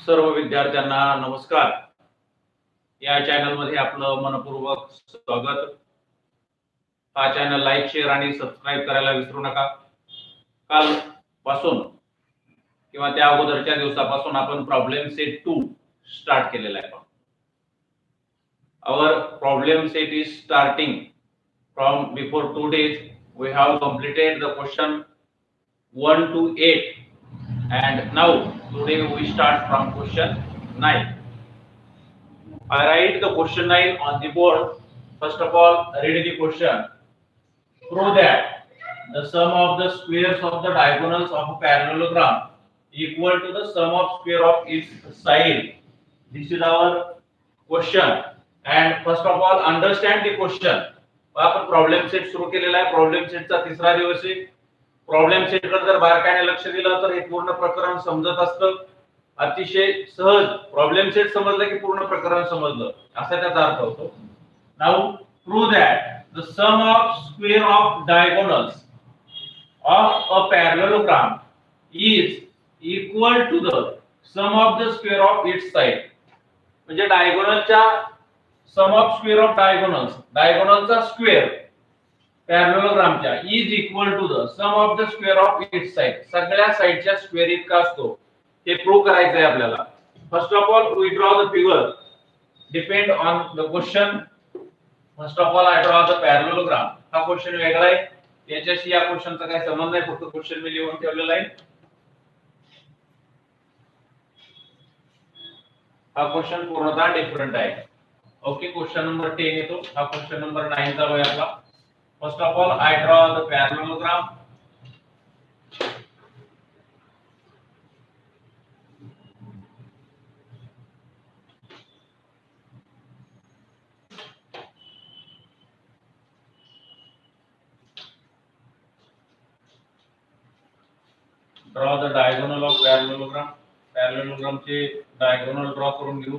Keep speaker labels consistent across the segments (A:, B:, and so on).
A: सर्व विद्यार्थ्यांना नमस्कार। या चॅनल मध्ये आपलं मनपूर्वक स्वागत। हा चॅनल लाईक, शेअर आणि सबस्क्राइब करायला विसरू नका। काल पासून किंवा त्या अगोदरच्या दिवसापासून आपण प्रॉब्लेम सेट 2 स्टार्ट केलेला आहे। Our problem set is starting from before 2 days. We have completed the question 1 to 8 and now today we start from question 9. I write the question 9 on the board. First of all, read the question. Prove that the sum of the squares of the diagonals of a parallelogram equal to the sum of square of its side. This is our question. And first of all, understand the question. आपण problem set सुरू केलेला आहे। Problem सेटचा तिसरा दिवस आहे। Problem set कडे जर बारकाईने लक्ष दिलं तर हे पूर्ण प्रकरण समजत असतं। अतिशय सहज प्रॉब्लेम सेट समजलं की पूर्ण प्रकरण समजलं असा त्याचा अर्थ होतो। Now prove that the sum of square of diagonals of a parallelogram is equal to the sum of the square of its side. म्हणजे डायगोनलच्या sum of square of diagonals, डायगोनलचा स्क्वेअर पॅरलेलोग्रामच्या is equal to the sum of the square of its side. सगळ्या साइडच्या square इतका असतो हे prove करायचं आहे आपल्याला। First of all we draw the figure depend on the question. First of all I draw the parallelogram. हा question वेगळा आहे, याच्याशी या क्वेश्चनचा काही संबंध नाही, फक्त क्वेश्चन मी लिहून ठेवलेला आहे। हा क्वेश्चन पूर्णतः डिफरंट आहे। ओके, क्वेश्चन नंबर 10 येतो। हा क्वेश्चन नंबर 9 चालू आहे आपला। First of all I draw the parallelogram. Draw the diagonal of parallelogram. Parallelogram चे डायगोनल ड्रॉ करून घेऊ।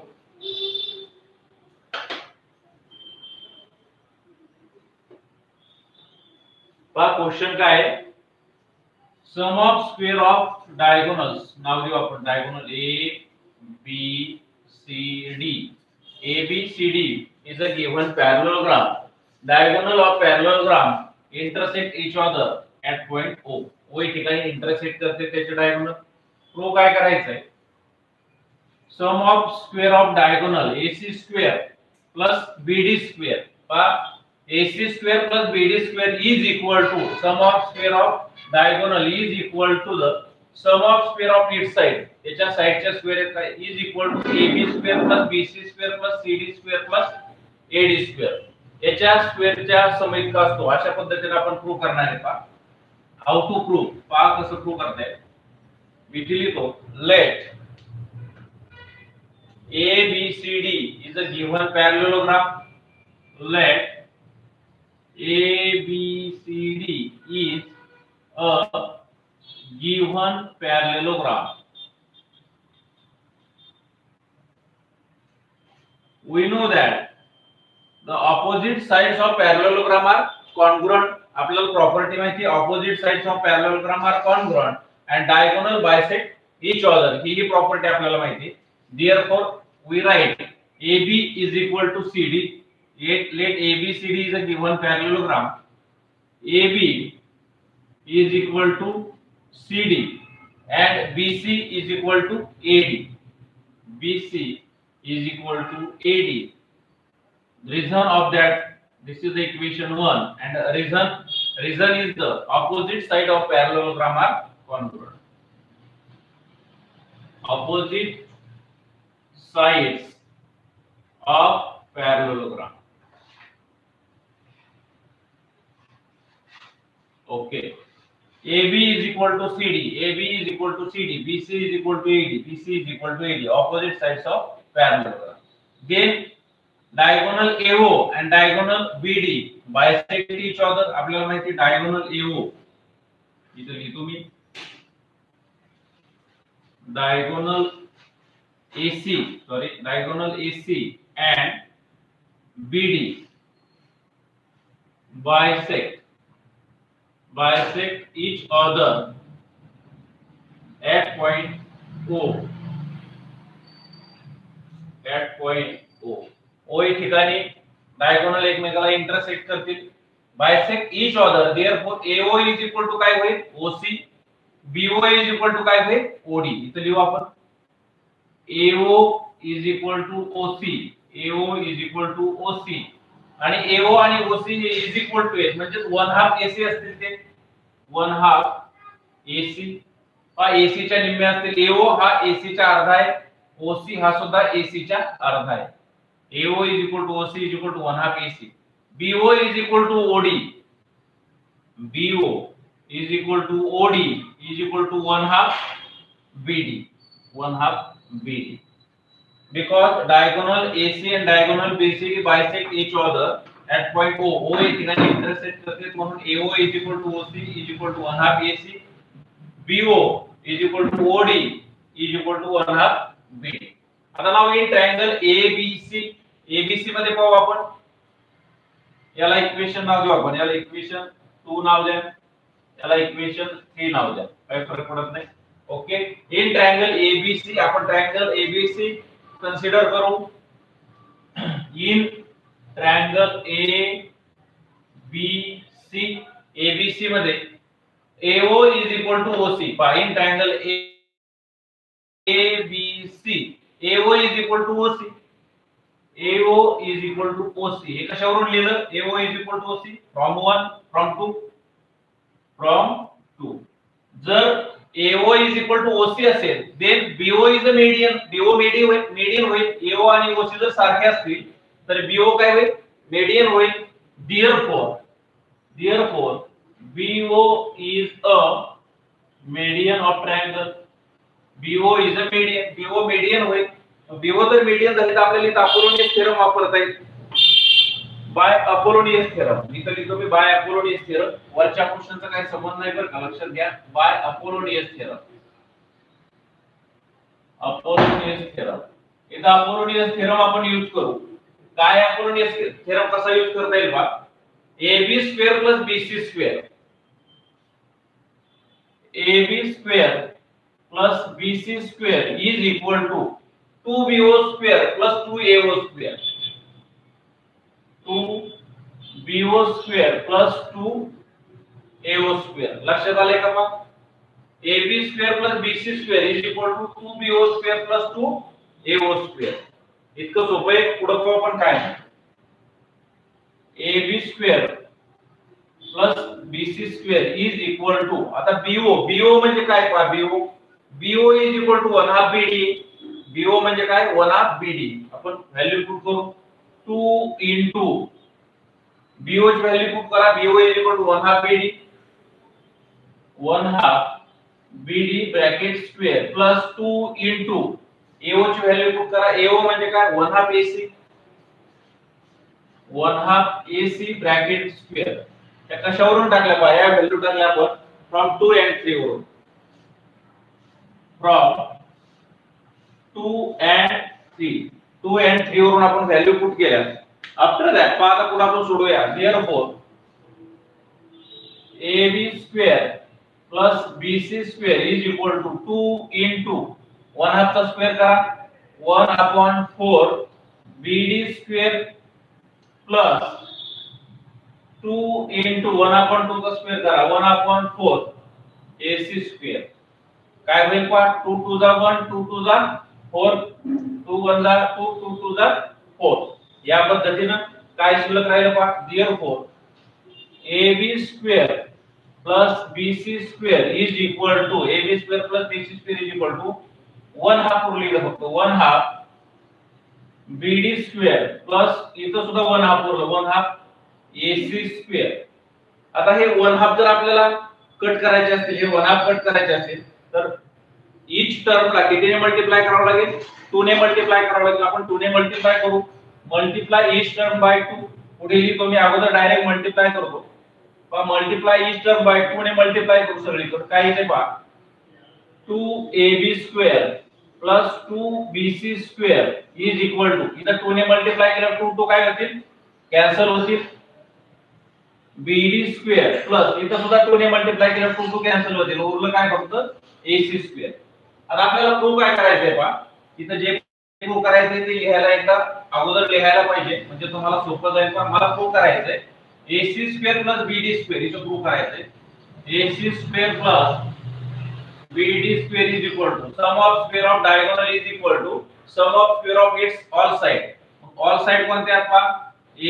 A: पहा क्वेश्चन काय आहे, sum of square of diagonals. नाव देऊ आपण diagonal A B C D. A B C D is a given parallelogram. Diagonal of parallelogram intersect each other at point O. O या ठिकाणी इंटरसेक्ट करते त्याचे डायगोनल। प्रूव्ह काय करायचं आहे, sum of square of diagonal AC square plus BD square. पहा AC square plus BD square is equal to sum of square of diagonal is equal to the sum of square of its side. याच्या साइडच्या square काय is equal to AB square plus BC square plus CD square plus AD square. याच्या स्क्वेअरच्या सम इतका असतो। अशा पद्धतीने आपण प्रूव्ह करणार आहे। पहा हाऊ टू प्रूव्ह, पहा कसं प्रूव्ह करताय। मी लिहितो, late ABCD is a given parallelogram. Let ABCD is a given parallelogram. We know that the opposite sides of parallelogram are congruent. आपल्याला प्रॉपर्टी माहिती आहे, opposite sides of parallelogram are congruent and diagonal bisect each other। He property आपल्याला माहिती आहे। Therefore we write AB is equal to CD. Let ABCD is a given parallelogram. AB is equal to CD and BC is equal to AD. BC is equal to AD. Reason of that, this is the equation 1 and reason is the opposite side of parallelogram are congruent. Opposite sides of parallelogram. Okay, AB is equal to CD, AB is equal to CD, BC is equal to AD, BC is equal to AD, opposite sides of parallelogram. Then diagonal AO and diagonal BD bisect each other। आपल्याला माहिती diagonal AO इथे लिहितो मी, diagonal AC and BD bisect each other at point O. At point O. O या ठिकाणी diagonal एकमेकाला intersect करतील, bisect each other, therefore AO is equal to काय होईल OC, BO is equal to काय होईल OD. इथे लिहू आपण AO is equal to OC, AO is equal to OC, आणि AO आणि OC हे इज इक्वल टू आहेत म्हणजे 1/2 AC असतील ते 1/2 AC, हा AC च्या निम्मे असतील. AO हा AC च्या अर्धा आहे, OC हा सुद्धा AC च्या अर्धा आहे. AO is equal to OC is equal to 1/2 AC. BO is equal to OD, BO is equal to OD is equal to 1/2 BD, 1/2 BD, because diagonal AC and diagonal BC bisect each other at point O. O या ठिकाणी intersect करते म्हणून AO is equal to OC is equal to 1/2 AC, BO is equal to OD is equal to 1/2 BD. आता नाव हे triangle ABC, ABC मध्ये पाहू आपण, याला इक्वेशन नाव देऊ आपण, याला इक्वेशन 2 नाव द्या, याला इक्वेशन 3 नाव द्या, काही फरक पडत नाही. ओके, इन ट्रायंगल ABC आपण ट्रायंगल ABC कन्सिडर करू. इन ट्रायंगल ABC, ABC मध्ये AO is equal to OC. पहा in triangle ABC AO is equal to OC, AO is equal to OC. हे कशावरून लिहिलं? AO is equal to OC from 1 from 2 from 2. जर AO is equal to OC असेल then BO is a median, BO median होईल. AO आणि OC जर सारखे असतील तर BO काय होईल? median होईल. therefore BO is a median of triangle. BO is a median, BO median होईल. BO जर मीडियन झाले तर आपल्याला इथे अपोलोनियस थेरम वापरता येईल, बाय अपोलोनियस थेरम. इथे लिहितो मी बाय अपोलोनियस थेरम. वरच्या क्वेश्चनचा काही संबंध नाही बरं का, लक्षात घ्या. By Apollonius theorem, Apollonius theorem. इथे अपोलोनियस थेरम आपण यूज करू. काय अपोलोनियस थेरम कसा यूज करता येईल बा? AB square plus BC square, AB square plus BC square is equal to 2BO square plus 2AO square, 2BO square plus 2AO square. लक्षात आले का मग? AB square plus BC square is equal to 2BO square plus 2AO square. इतकं सोपं आहे. पुढे पाहू आपण काय. AB square plus BC square is equal to, आता BO म्हणजे काय पहा, BO is equal to 1/2 BD. BO म्हणजे काय 1/2 BD. आपण व्हॅल्यू पुट करू 2 into BO ची व्हॅल्यू पुट करा. BO is equal to 1/2 BD, 1/2 BD bracket square plus 2 into AO ची व्हॅल्यू पुट करा. AO म्हणजे काय 1/2 AC, 1/2 AC ब्रॅकेट स्क्वेअर. त्या कशावरून टाकल्या पहा, या व्हॅल्यू टाकल्या आपण फ्रॉम 2 and 3 वरून, फ्रॉम 2 and 3, 2 and 3 वरून आपण व्हॅल्यू पुट केल्या. आफ्टर दॅट पहा आता पुढे आपण सोडवूया. therefore AB square plus BC square is equal to 2 into 1/2 चा स्क्वेअर करा 1/4 BD स्क्वेअर प्लस 2 into 1/2 चा स्क्वेअर करा 1/4 AC स्क्वेअर. काय होईल पहा, 2 2 जा 1, 2 2 जा 4, 2 1 जा 2, 2 2 जा 4. या पद्धतीने काय शिल्लक राहील पहा. therefore AB square plus BC square is equal to, AB square plus BC square is equal to 1/2 उरलेलं फक्त 1/2 BD स्क्वेअर प्लस इथं सुद्धा 1/2 उरलं 1/2 AC स्क्वेअर. आता हे 1/2 जर आपल्याला कट करायचे असतील, हे 1/2 कट करायचे असेल तर ईच टर्मला कितीने मल्टिप्लाय करावं लागेल? 2 ने मल्टिप्लाय करावं लागेल. आपण 2 ने मल्टिप्लाय करू. Multiply each term bye 2. पुढे लिहितो मी, अगोदर डायरेक्ट मल्टिप्लाय करतो. पहा मल्टिप्लाय ईच टर्म बाय 2 ने मल्टिप्लाय करू सगळीकडे. काय येते पहा 2AB square plus 2BC square is equal to, इथं 2 ने मल्टिप्लाय केल्यावर 2 2 काय होतील? कॅन्सल होतील. BD स्क्वेअर प्लस इथं सुद्धा 2 ने मल्टिप्लाय केल्यावर 2 2 कॅन्सल होतील. उरलं काय फक्त AC स्क्वेअर. आता आपल्याला प्रूव्ह काय करायचंय पहा, इथं जे प्रूव्ह करायचंय ते लिहायला एकदा अगोदर लिहायला पाहिजे, म्हणजे तुम्हाला सोपं जाईल. पण मला प्रूव्ह करायचंय AC square plus BD square इथं प्रूव्ह करायचंय. AC square plus BD square is equal to sum of square of diagonal is equal to sum of square of its all side. All side कोणते आहेत पहा?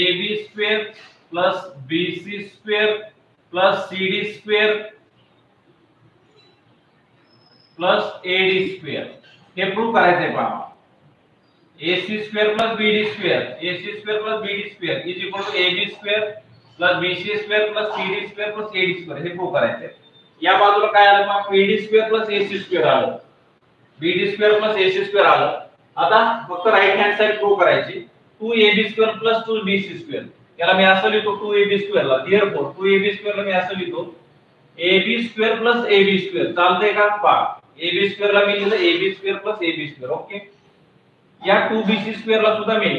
A: AB square plus BC square plus CD square plus AD square. हे prove करायचंय पहा. AC square plus BD square, AC square plus BD square is equal to AB square plus BC square plus CD square plus AD square. हे prove करायचंय. या बाजूला काय आलं मग? BD square plus AC square आलं. BD square plus AC square आलं. आता फक्त राइट हँड साइड प्रूव्ह करायची. 2AB square plus 2BC square. याला मी असं लिहितो 2AB square ला. Therefore 2AB square ला मी असं लिहितो AB square plus AB square. चालतंय का? पहा. AB square ला मी लिहिलं AB square plus AB square. Okay. या 2BC square ला सुद्धा मी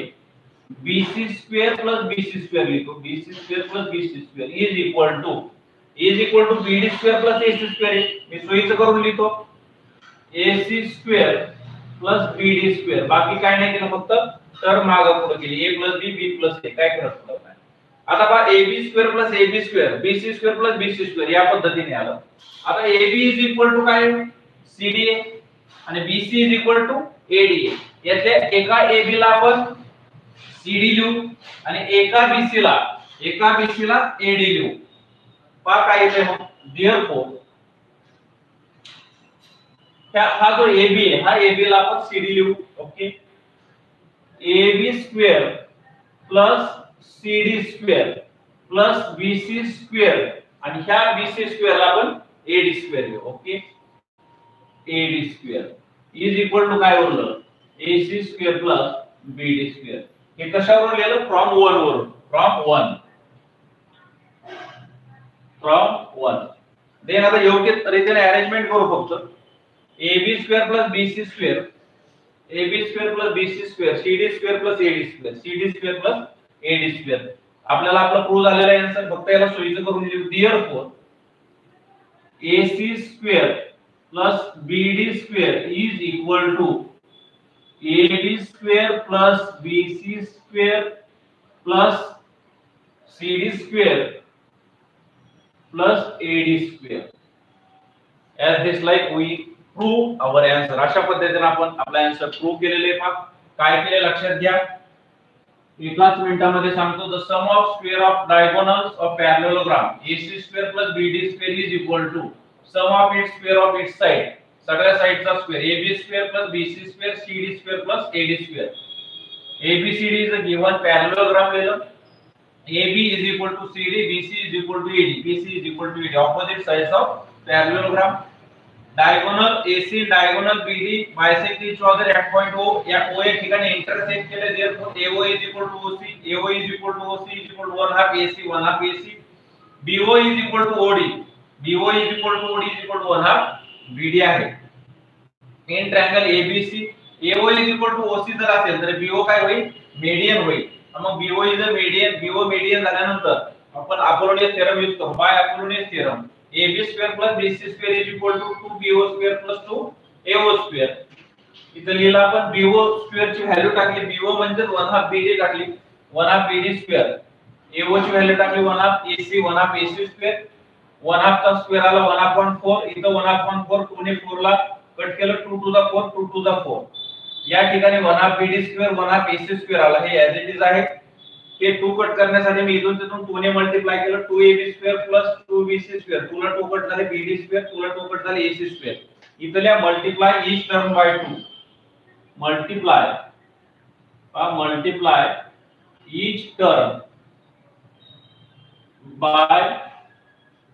A: BC square plus BC square लिहितो. BC square plus BC square is equal to BD square plus AC square. मी सोयीचं करून लिहितो AC square plus BD square. बाकी काय नाही केलं, फक्त टर्म मागं पुढे केली. A plus B, B plus A. काय फरक पडत नाही. आता पहा AB square plus AB square, BC square plus BC square या पद्धतीने आलं. आता AB is equal to काय? CDA आणि BC is equal to ADA. यातल्या एका AB ला आपण CD लिहू आणि एका BC ला AD लिहू. पहा काय येते मग? Therefore हा जो AB आहे, हा AB ला आपण CD लिहू. Okay. AB square plus CD square plus BC square आणि ह्या BC स्क्वेअर ला आपण AD स्क्वेअर लिहू. Okay. AD square is equal to काय उरलं? AC square plus BD square. हे कशावरून लिहिलं? फ्रॉम 1 वरून. फ्रॉम 1. देन आता योग्य रीतीने अरेंजमेंट करू फक्त. AB square plus BC square, AB square plus BC square, CD square plus AD square, CD square plus AD square. आपल्याला आपला प्रूव्ह झालेला आहे आन्सर. फक्त याला सोयीचं करून लिहू. Therefore AC square plus BD square is equal to AB square plus BC square plus CD square plus AD square. As this like we prove our answer. अशा पद्धतीने आपण आपला आन्सर प्रूव्ह केलेले आहे. पहा काय केले लक्षात घ्या. एकाच मिनिटामध्ये सांगतो. The sum of square of diagonals of parallelogram AC square plus BD square is equal to sum of its square of its side. सगळ्या साइडचा square AB square plus BC square CD square plus AD square. ABCD is a given parallelogram लिहिलं. AB is equal to CD, BC is equal to AD, BC is equal to AD. Opposite sides of parallelogram. Diagonal AC diagonal BD bisect each other at point O. या O या ठिकाणी intersect केले. therefore AO is equal to OC, AO is equal to OC is equal to 1/2 AC, 1/2 AC. BO is equal to OD, BO is equal to OD is equal to 1/2 BD आहे. In triangle ABC AO is equal to OC जर असेल तर BO काय होईल? Median होईल. मग BO is a median, BO median झाल्यानंतर आपण अपोलोनियस थेरम यूज करू. By Apollonius theorem AB square plus BC square is equal to 2BO square plus 2AO square. इथे लिहिलं आपण BO square ची व्हॅल्यू टाकली. BO म्हणजे 1/2 BD टाकली. 1/2 BD square. AO ची व्हॅल्यू टाकली 1/2 AC, 1/2 AC square. 1/2 चा स्क्वेअर आला 1/4. इथे 1/4 2 ने 4 ला कट केलं 2 to the 4 2 to the 4. या ठिकाणी 1/2 BD square 1/2 AC square आला. हे ऍज इट इज आहे. हे 2 कट करण्यासाठी मी इथून तिथून 2 ने मल्टिप्लाय केलं. 2AB square plus 2BC square. तुला 2 कट झाले BD square, तुला 2 कट झाले AC square. इथल्या multiply each term bye 2. Multiply each term bye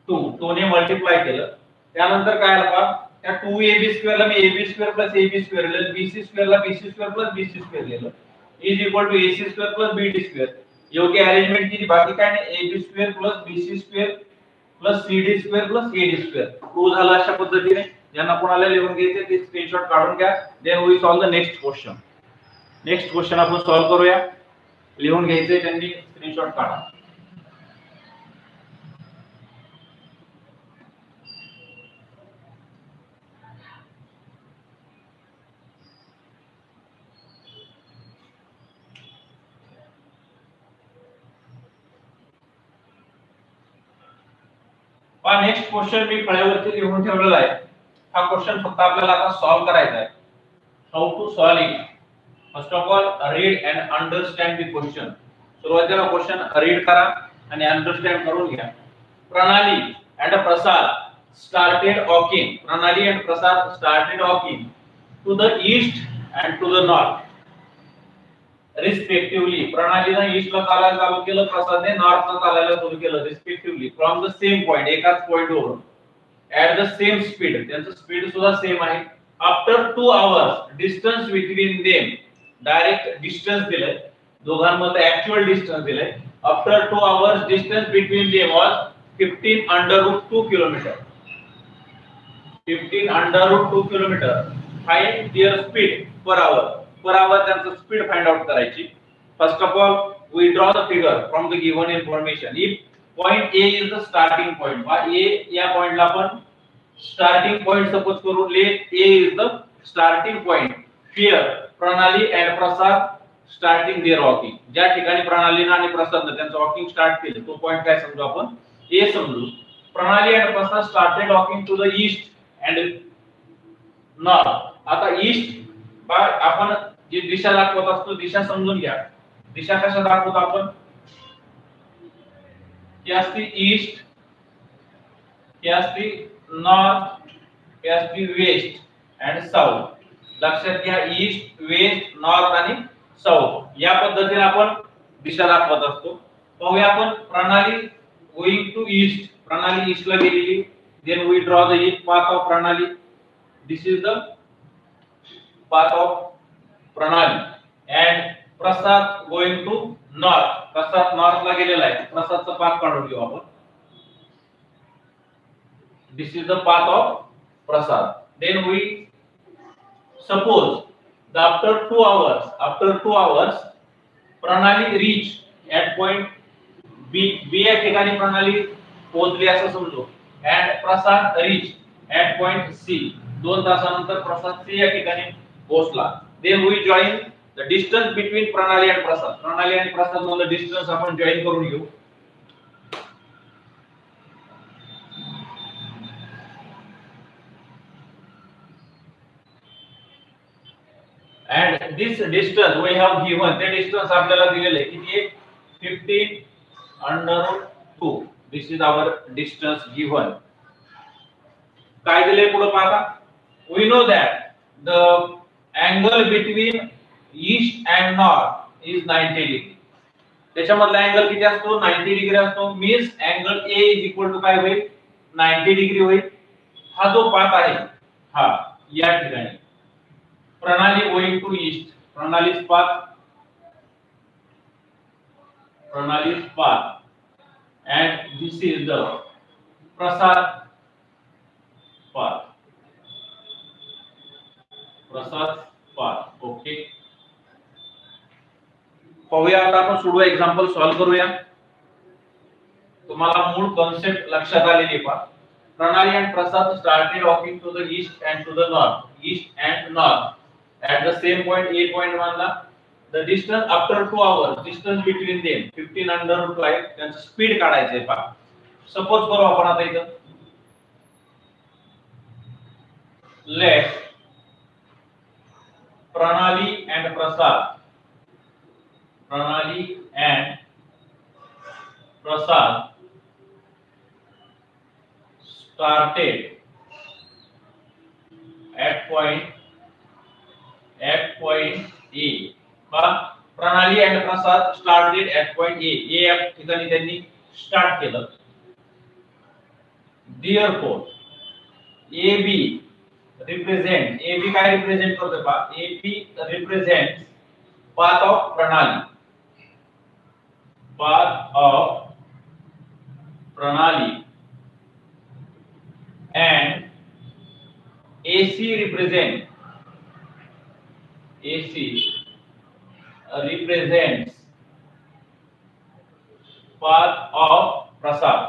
A: 2. 2 ने मल्टिप्लाय केलं. त्यानंतर काय आलं पहा. त्या 2AB square ला मी AB square plus AB square लिहिलं. BC square ला BC square plus BC square लिहिलं. is equal to AC square plus BD square. योग्य अरेंजमेंट केली. बाकी काय नाही. AB square plus BC square plus CD square plus AD square. Prove झाला अशा पद्धतीने. ज्यांना कोणाला लिहून घ्यायचे ते स्क्रीनशॉट काढून घ्या. Then we solve the next question. Next question आपण सॉल्व करूया. लिहून घ्यायचे त्यांनी स्क्रीनशॉट काढा. पहा नेक्स्ट क्वेश्चन मी फळ्यावरती लिहून ठेवलेला आहे. हा क्वेश्चन फक्त आपल्याला आता सॉल्व करायचा आहे. How to solve it. First of all read and understand the question. सुरुवातीला क्वेश्चन रीड करा आणि अंडरस्टँड करून घ्या. Pranali and Prasad started walking. Pranali and Prasad started walking to the east and to the north respectively. Pranali ने east ला चालायला चालू केलं, प्रसाद ने नॉर्थ ला चालायला सुरू केलं respectively from the same point. एकाच पॉइंट वर at the same speed. त्यांचं स्पीड सुद्धा सेम आहे. After 2 hours distance between them, direct distance दिलंय दोघांमध्ये, ऍक्च्युअल डिस्टन्स दिलंय. After 2 hours distance between them was 15 under root 2 kilometer. 15 under root 2 kilometer. Find their speed per hour. Per hour त्यांचं speed find out करायची. First of all, we draw the figure from the given information. If point A is the starting point, बा A या पॉइंटला आपण starting point suppose करू. Let A is the starting point. Here Pranali and Prasad starting their walking. ज्या ठिकाणी प्रणालीने आणि प्रसादने त्यांचं वॉकिंग स्टार्ट केलं तो पॉइंट काय समजू आपण? A समजू. Pranali and Prasad started walking to the east and north. आता ईस्ट बा आपण जी दिशा दाखवत असतो दिशा समजून घ्या. दिशा कशा दाखवतो आपण? ही असते ईस्ट, ही असते नॉर्थ, ही असते वेस्ट अँड साऊथ. लक्षात घ्या ईस्ट, वेस्ट, नॉर्थ आणि साऊथ या पद्धतीने आपण दिशा दाखवत असतो. पाहूया आपण प्रणाली गोइंग टू ईस्ट. प्रणाली ईस्ट ला गेलेली. Then we draw the path of Pranali. This is the path of Pranali. And Prasad going to north. Prasad north ला गेलेला आहे. प्रसादचा पाथ काढून घेऊ आपण. This is the path of Prasad. Then we suppose that after 2 hours Pranali reach at point B. B या ठिकाणी प्रणाली पोहोचली असं समजू. And Prasad reached at point C. 2 तासानंतर प्रसाद C या ठिकाणी पोहोचला. Then we join the distance between Pranali and Prasad. Pranali and Prasad मधलं डिस्टन्स आपण जॉइन करून घेऊ. And this distance we have given. ते डिस्टन्स आपल्याला दिलेले आहे किती आहे? 15 under root 2. This is our distance given. काय दिले पुढे पाहता? We know that the angle between east and north is 90 degree. त्याच्यामधला अँगल किती असतो? 90 डिग्री असतो. Means angle A is equal to काय होईल? 90 डिग्री होईल. हा जो पाथ आहे हा या ठिकाणी प्रणाली गोइंग टू ईस्ट. प्रणालीच path and this is the Prasad path. Okay. पाहूया आता आपण सोडवा एक्झाम्पल सॉल्व करूया. तुम्हाला मूळ कॉन्सेप्ट लक्षात आलेली पहा. प्रणाली and Prasad started walking to the east and to the north. East and north. At the same point A point 1 ला the distance after 2 hours distance between them 15 under root 5. त्यांचं speed काढायचं आहे पहा. Suppose करू आपण आता इथं let Pranali and Prasad started at point A. प्रणाली and Prasad started at point A. A या ठिकाणी त्यांनी स्टार्ट केलं. Therefore AB represent, AB काय रिप्रेझेंट करतो पहा? AB represents path of Pranali and AC represents path of Prasad.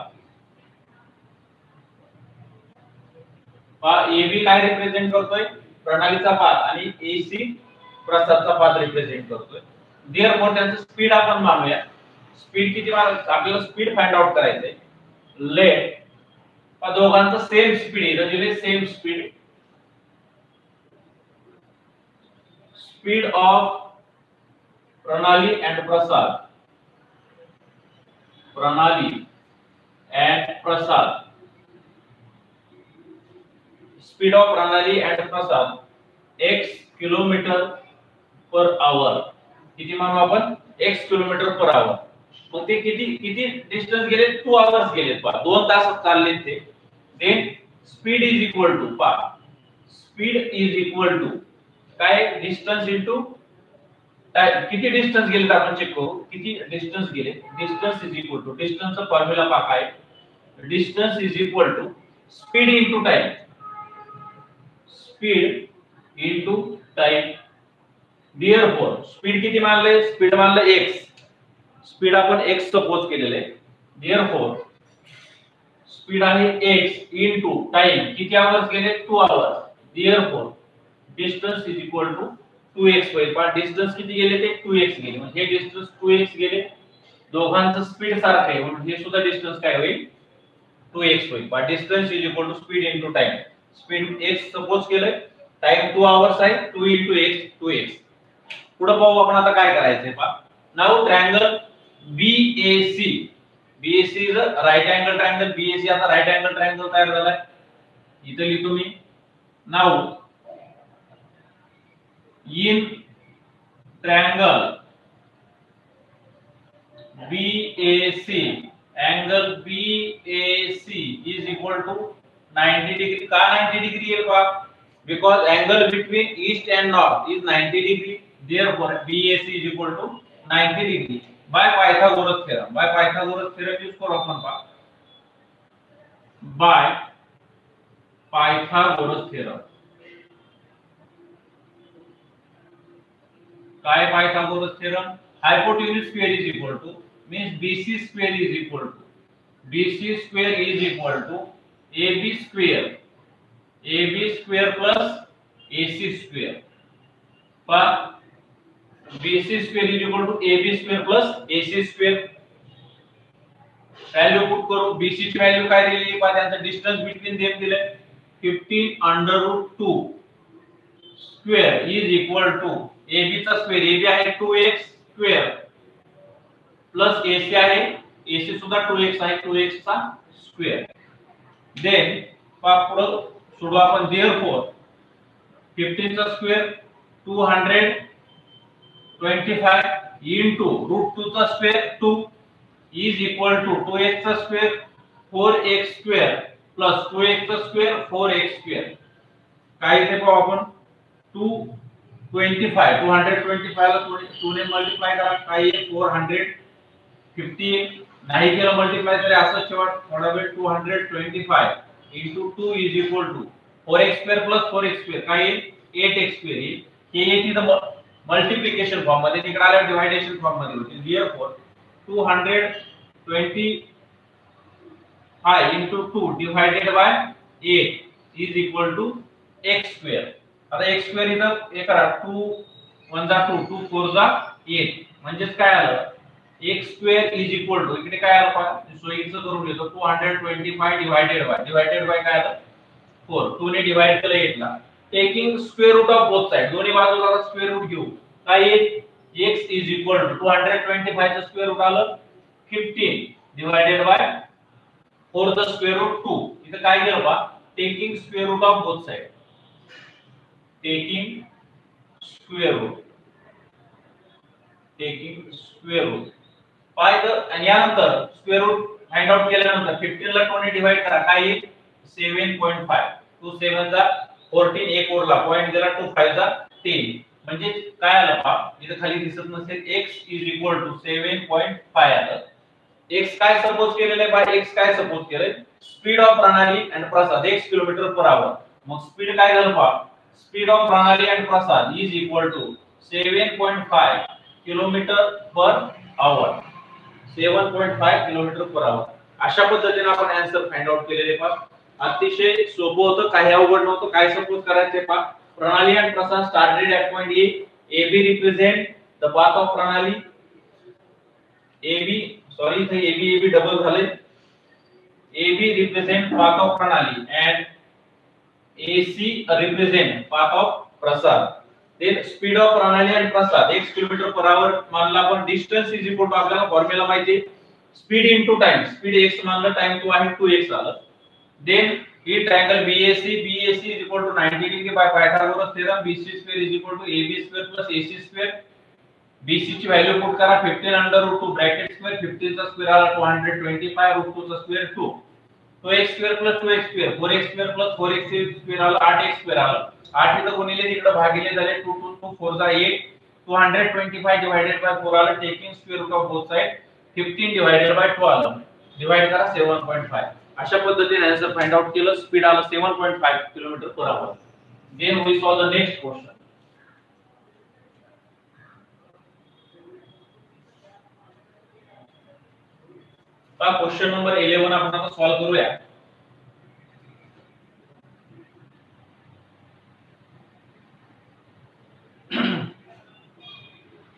A: AB काय represent करतोय? प्रणालीचा पाथ आणि AC प्रसादचा पाथ रिप्रेझेंट करतोय. देअरफॉर त्यांचं स्पीड आपण मानूया. स्पीड किती आपल्याला स्पीड फाइंड आउट करायचंय. लेट दोघांचं सेम स्पीड आहे, दिले same speed. Speed of Pranali and प्रसाद, प्रणाली and Prasad, speed of Pranali and Prasad x kilometre per आवर. किती मानू आपण? x kilometre per hour. मग ते किती किती डिस्टन्स गेले? 2 आवर्स गेले. 2 तास चालले ते. Then speed is equal to speed is equal to काय? डिस्टन्स इनटू किती डिस्टन्स गेले आपण चेक करू. किती डिस्टन्स गेले? डिस्टन्स इज इक्वल टू, डिस्टन्सचा फॉर्म्युला पहा काय? Distance is equal to speed into time. Speed into time. Therefore speed किती मानले? स्पीड मानलं x. स्पीड आपण x सपोज केलेले. Therefore स्पीड आहे x इनटू टाइम. किती आवर्स गेले? 2 hours. Therefore distance is equal to 2x होईल. पण डिस्टन्स किती गेले? ते 2x गेले. म्हणजे हे डिस्टन्स 2x गेले. दोघांचं स्पीड सारखं आहे म्हणून हे सुद्धा डिस्टन्स काय होईल? 2x होईल. पण distance is equal to speed into time. Speed x suppose केलंय, टाइम 2 आवर्स आहे. 2 into x 2x. पुढे पाहू आपण आता काय करायचंय पहा. Now triangle BAC. BAC is a right angle triangle. BAC आता राइट अँगल ट्रायंगल तयार झालाय. इथे लिहितो मी. Now in triangle BAC, angle BAC is equal to 90 degree. का 90 degree येईल पहा? Because angle between east and north is 90 degree. Therefore BAC is equal to 90 degree by Pythagoras theorem. By Pythagoras theorem use करू आपण पहा. By Pythagoras theorem. काय Pythagoras theorem? Hypotenuse square is equal to means BC square is equal to AB square plus AC square. Per BC square is equal to AB square plus AC square. Value put करू. BC ची value काय दिली? पहा त्यांचा distance between them दिले 15√2 square is equal to AB चा square. AB आहे 2x square plus AC आहे, AC सुद्धा 2x आहे, 2x चा स्क्वेअर. देन पुढे सोडू आपण. देयरफॉर 15 चा स्क्वेअर 225 into √2 चा square 2 is equal to 2x चा square 4x square plus 2x चा स्क्वेअर 4x स्क्वेअर. काय इथे पाहू आपण? 225 ला 2 ने मल्टिप्लाय करा. काय आहे? 450. नाही केलं मल्टिप्लाय तरी असं शेवट थोडा वेळ 225 into 2 is equal to 4x square plus 4x square. काय आहे? 8x square. हे येते तर मल्टिप्लिकेशन फॉर्म मध्ये, तिकडे आल्या डिव्हायडेशन फॉर्म मध्ये होते. Therefore 225 into 2 divided by 8 is equal to x square. आता x square इथं हे करा. 2 1 जा 2, 2 4 जा 8. म्हणजेच काय आलं? x square is equal to इकडे काय आलं पहा. सोयीचं करून घेतो. 225 डिवाइडेड बाय काय आलं? 4. 2 ने डिवाइड केलं 8 ला. Taking square root of both side. दोन्ही बाजूला स्क्वेअर रूट घेऊ. काय येईल? x is equal to 225 चं स्क्वेअर रूट आलं 15 डिवाइडेड बाय 4 चं स्क्वेअर रूट 2. इथं काय केलं पहा? Taking square root of both side. Taking square root by the. आणि यानंतर स्क्वेअर रूट फाइंड आउट केल्यानंतर 15 ला 2 ने डिवाइड करा. काय येईल? 7.5. 2 7 जा 14. एक ओरला पॉइंट दिला. 2 5 जा 10. म्हणजे काय आलं पहा? इथे खाली दिसत नसेल. x is equal to 7.5 आलं. x काय सपोज केलेलं आहे? बाय x काय सपोज केलंय? Speed of Pranali and Prasad x kilometre per hour. मग स्पीड काय झालं पहा? Speed of Pranali and Prasad is equal to 7.5 kilometre per hour. 7.5 kilometre per hour. अशा पद्धतीने आपण आन्सर फाइंड आउट केलेले पहा. अतिशय सोपं होतं, काही अवघड नव्हतं. काय सपोज करायचे पहा? प्रणाली and Prasad started at point A. AB represent the path of प्रणाली. AB sorry इथे AB डबल झाले. AB represent path of pranali and AC represent path of prasar. Then speed of pranali and prasar 1 km per hour मानला आपण. distance is equal to आपल्याला formula माहिती आहे, speed into time. speed x मानलं, time 2 आहे 2x आलं. then he triangle BAC is equal to 90 degree by Pythagoras theorem. BC square is equal to AB square plus AC square. BC ची value put करा 15 under route 2 bracket square 15 चा square आला 225 route 2 चा square 2 तो x square plus 2x square 4x square plus 4x square आला 8x square आला 8 इथं गुणिले तिकडे भागिले झाले 2 2 2 4 जा 8 225 डिवाइडेड बाय 4 आला taking square root of both side 15 divided by 2 आला डिवाइड करा 7.5 अशा पद्धतीने आन्सर फाइंड आउट केलं. स्पीड आला 7.5 kilometre per hour. Then we solve the next question. Question number 11 आपण आता सॉल्व करूया.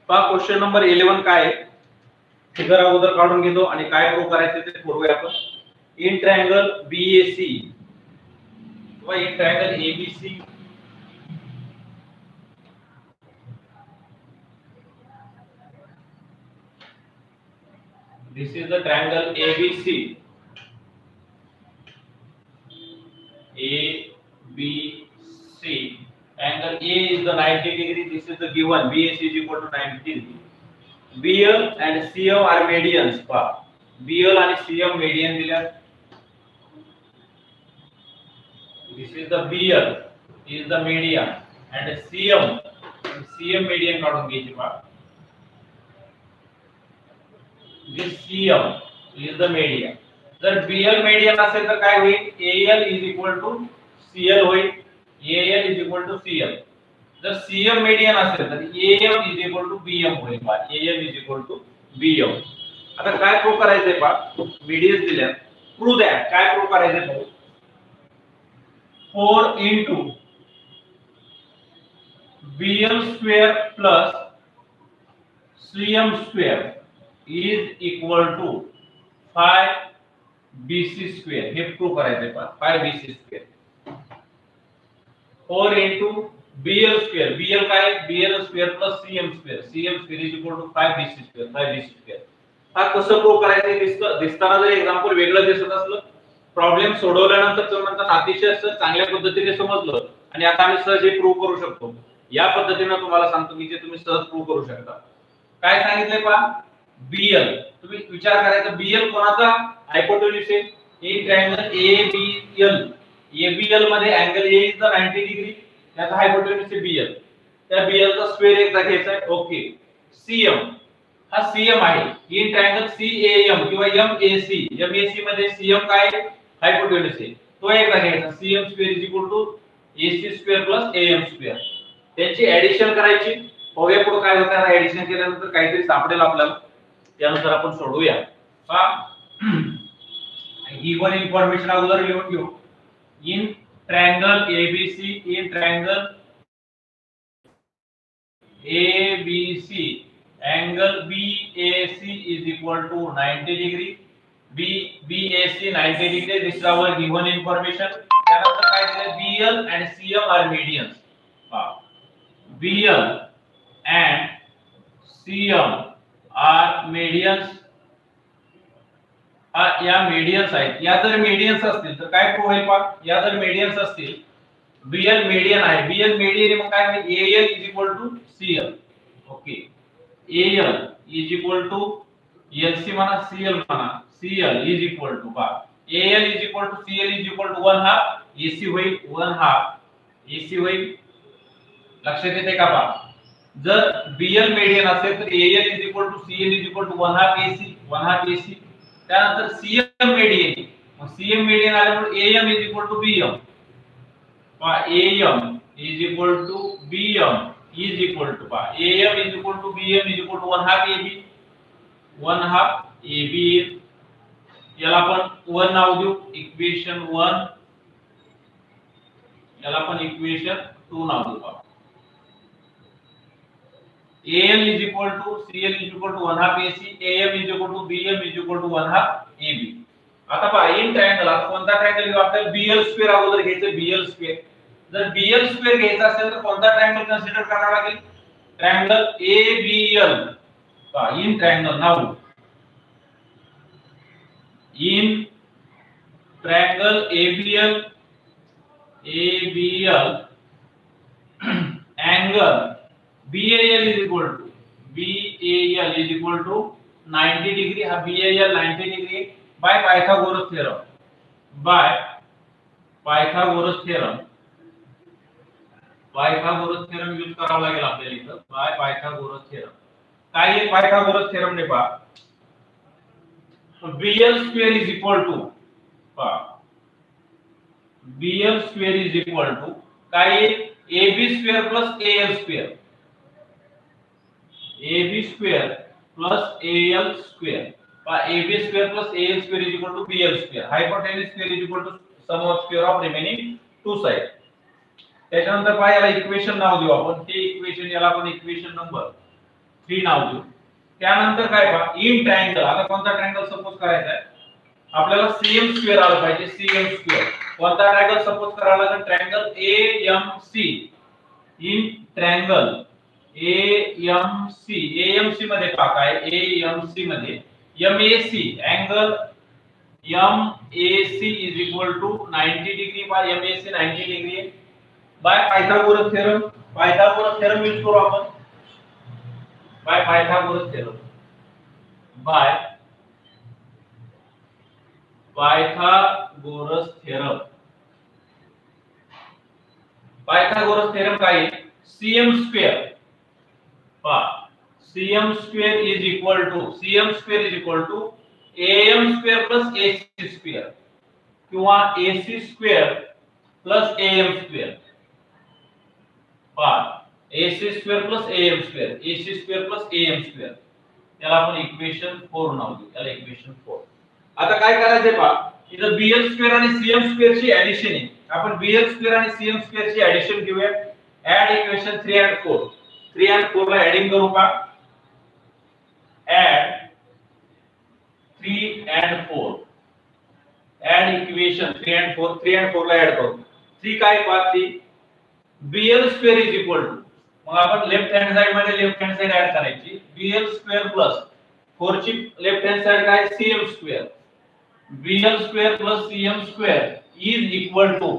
A: क्वेश्चन नंबर 11 काय आहे फिगर अगोदर काढून घेतो आणि काय प्रूव्ह करायचे ते करूया आपण. इन ट्रायंगल BAC किंवा in triangle ABC this is the triangle ABC. Angle A is the 90 degree. This is the given. BAC is equal to 90 degree. BL and CM are medians. BL and CM median दिल्या. This is the BL is the median and CM median काढून घ्यायची पहा. This CM is the median. जर BL median असेल तर काय होईल AL is equal to CL होईल. AL is equal to CL. जर CM median असेल तर AM is equal to BM होईल. AM is equal to BM. आता काय प्रूव्ह करायचंय पहा मीडियन्स दिल्या. प्रूव्ह द्या काय प्रूव्ह करायचंय भाऊ 4 into BM square plus CM square is equal to 5 BC square. हे प्रूव्ह करायचंय पहा 5 BC square 4 into BL square. BL काय BL square plus CM square is equal to 5 BC square. हा कसं प्रूव्ह करायचं दिसताना जर एक्झाम्पल वेगळं दिसत असलं प्रॉब्लेम सोडवल्यानंतर तुम्हाला अतिशय चांगल्या पद्धतीने समजलं आणि आता आम्ही सहज हे प्रूव्ह करू शकतो. या पद्धतीने तुम्हाला सांगतो की जे तुम्ही सहज प्रूव्ह करू शकता. काय सांगितलंय पहा BL तुम्ही विचार करायचा BL कोणाचा हायपोटेन्यूज आहे इन ट्रायंगल ABL मध्ये angle A is the 90 degree त्याचा हायपोटेन्यूज आहे BL. त्या BL चा स्क्वेअर एकदा घ्यायचा आहे. ओके CM हा CM आहे इन ट्रायंगल CAM किंवा MAC मध्ये CM काय हायपोटेन्यूज आहे तो एकदा घ्यायचा. CM square is equal to AC square plus AM square. त्यांची ऍडिशन करायची. बघूया पुढे काय होतं. ऍडिशन केल्यानंतर काहीतरी सापडेल आपल्याला त्यानुसार आपण सोडवूया. गिवन इन्फॉर्मेशन अगोदर लिहून घेऊ. In triangle ABC angle BAC is equal to 90 degree. BAC 90 degree. This is our given information. त्यानंतर काय दिले BL and CM are medians. BL and CM are medians. या medians आहेत. या जर medians असतील तर काय प्रूव्ह होईल पहा. या जर medians असतील BL median आहे. BL median मग काय होईल AL is equal to CL. Okay AL is equal to LC म्हणा CL म्हणा CL is equal to पहा AL is equal to CL is equal to 1/2 AC होईल 1/2 AC होईल. लक्षात येते का पहा. जर BL median असेल तर AL is equal to CL is equal to 1/2 AC. त्यानंतर CM median मग CM median आल्यामुळे AM is equal to BM. पहा AM is equal to BM is equal to AM is equal to BM is equal to 1/2 AB 1/2 AB. याला आपण 1 नाव देऊ equation 1. याला आपण equation 2 नाव देऊ. AL is equal to CL is equal to 1/2 AC AM is equal to BM is equal to 1/2 AB. आता पहा in triangle, आता कोणता ट्रायंगल घेऊ आपल्याला? बीएल स्क्वेअर अगोदर घ्यायचं, बीएल स्क्वेअर. जर बीएल स्क्वेअर घ्यायचा असेल तर कोणता ट्रायंगल कन्सिडर करावा लागेल? Triangle ABL. पहा in triangle, now in triangle ABL angle BAL is equal to 90 degree. हा BAL 90 degree by Pythagoras theorem. Pythagoras theorem use करावा लागेल आपल्याला इथं. Bye Pythagoras theorem. काय आहे पायथागोरस थेरम ने? पहा BL square is equal to, BL square is equal to काय आहे? AB square plus AL square. AB square plus AL square. AB square plus AL square is equal to BL square. Hypotenuse square is equal to sum of square of remaining two sides. त्याच्यानंतर पहा याला equation नाव देऊ आपण. ते equation याला आपण equation number 3 नाव देऊ. त्यानंतर काय पहा इन ट्रायंगल. आता कोणता ट्रायंगल सपोज करायचा आहे आपल्याला? सीएम स्क्वेअर आला पाहिजे. सीएम स्क्वेअर कोणता ट्रायंगल सपोज करायला लागेल? Triangle AMC. In triangle AMC. AMC मध्ये पहा काय? एएमसी मध्ये MAC angle MAC is equal to 90 degree by MAC 90 degree by Pythagoras theorem. Pythagoras theorem use करू आपण. by Pythagoras theorem. By Pythagoras theorem. Pythagoras theorem काय आहे? cm square. cm square is equal to am square plus ac square किंवा ac square plus am square. AC square plus AM square, AC square plus AM square. याला आपण equation 4 नाव देऊ. याला equation 4. आता काय करायचंय पहा, इथं BL स्क्वेअर आणि CM स्क्वेअर ची ऍडिशन आहे. आपण BL स्क्वेअर आणि CM स्क्वेअर ची ऍडिशन घेऊया. Add equation 3 and 4. 3 and 4 ला ऍडिंग करू का? Add 3 and 4. Add equation 3 and 4. 3 and 4 ला ऍड करू. 3 काय पहा? 3 BL square is equal to, मग आपण लेफ्ट हँड साइड मध्ये लेफ्ट हँड साइड ऍड करायची. BL स्क्वेअर प्लस 4 ची लेफ्ट हँड साइड काय? CM square. BL square plus CM square is equal to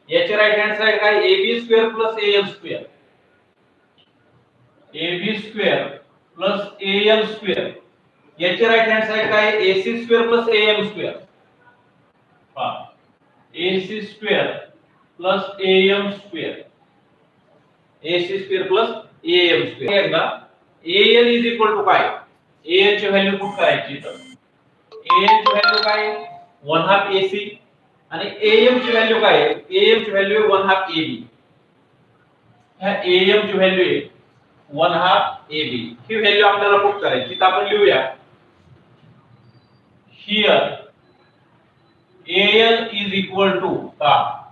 A: याची राइट हँड साइड काय? AB square plus AL square. AB square plus AL square याची right hand side काय? AC square plus AM square. AC square plus AM square. AC square plus AM square. एकदा AL is equal to काय? AL ची value put करायची. तर AL ची value काय? 1/2 AC आणि AM ची व्हॅल्यू काय आहे? AM ची व्हॅल्यू आहे 1/2 AB. ह्या AM ची व्हॅल्यू आहे 1/2 AB. ही व्हॅल्यू आपल्याला पुट करायची. तर आपण लिहूया here AL is equal to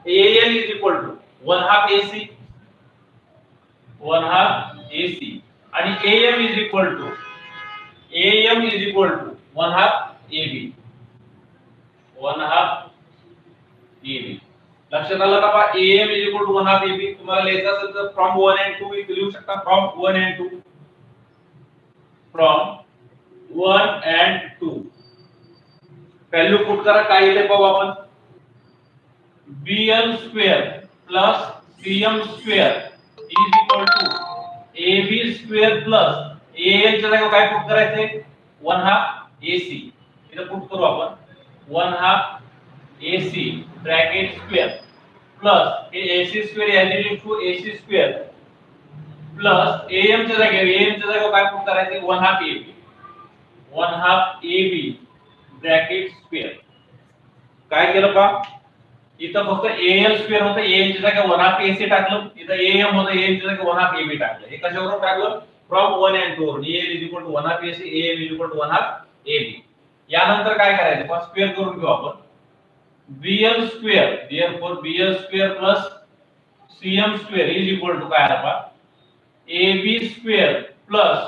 A: AL is equal to 1/2 AC 1/2 AC आणि AM is equal to 1/2 AB 1/2 AB. लक्षात आलं का? AM is equal to 1/2 AB. तुम्हाला लिहायचं असेल तर फ्रॉम 1 and 2 लिहू शकता. From 1 and 2 from 1 and 2 value put करा. काय येते पाहू आपण. BL square plus CM square is equal to AB square plus AL च्या जागी काय पुट करायचंय? 1/2 AC. इथे पुट करू आपण 1/2 AC bracket square plus AC square is to AC square plus AM च्या जागी काय पुट करायचंय? 1/2 AB 1/2 AB ब्रॅकेट स्क्वेअर. काय केलं पहा, इथं फक्त AL स्क्वेअर होतं, AM च्या जागी 1/2 AC टाकलं. इथं AM होतं, AM च्या जागी 1/2 AB टाकलं. हे कशावरून टाकलं? फ्रॉम 1 and 2 वरून. AL is equal to 1/2 AC, AM is equal to 1/2 AB. यानंतर काय करायचं? पहा स्क्वेअर करून घेऊ आपण. BL square therefore BL square plus CM square is equal to काय आला पहा? AB स्क्वेअर प्लस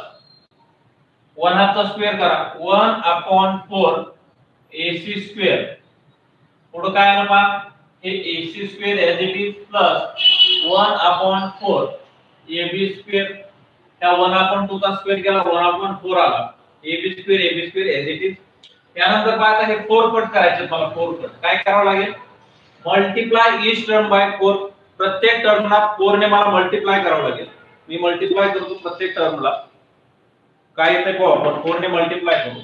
A: 1/2 चा स्क्वेअर करा 1/4 AC स्क्वेअर पुढे काय आलं पहा हे AC square as it is plus 1/4 AB square त्या 1/2 चा स्क्वेअर केला 1/4 आला AB square as it is त्यानंतर पहा आता हे 4 कट करायचे मला 4 कट काय करावं लागेल मल्टिप्लाय ईच टर्म बाय 4 प्रत्येक टर्मला 4 ने मला मल्टिप्लाय करावं लागेल मी मल्टिप्लाय करतो प्रत्येक टर्मला काय येते को आपण 4 ने मल्टिप्लाय करू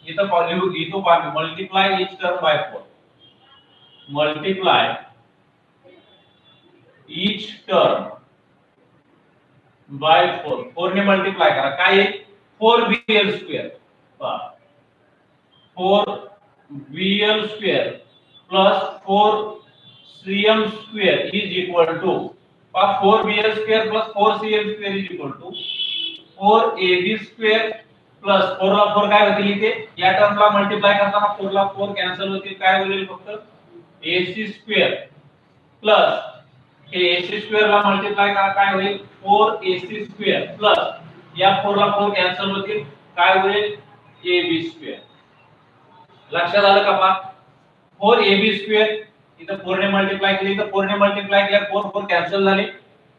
A: इथं लिहू इथं पहा multiply each term by 4 multiply each term by 4 4 ने मल्टिप्लाय करा काय 4bl square 4bl square plus 4cm square is equal to 4bl square plus 4cm square is equal to 4ab square plus 4 ला 4 काय होतील इथे या टर्मला मल्टिप्लाय करताना 4 ला 4 कॅन्सल होतील काय होईल फक्त ac स्क्वेअर प्लस हे ac स्क्वेअर ला मल्टिप्लाय करा काय होईल 4ac स्क्वेअर प्लस या 4 ला 4 कॅन्सल होतील काय होईल ab स्क्वेअर लक्षात आलं का पहा 4ab स्क्वेअर इथे 4 ने मल्टिप्लाय केली तर 4 ने मल्टिप्लाय केल्या 4 4 कॅन्सल झाले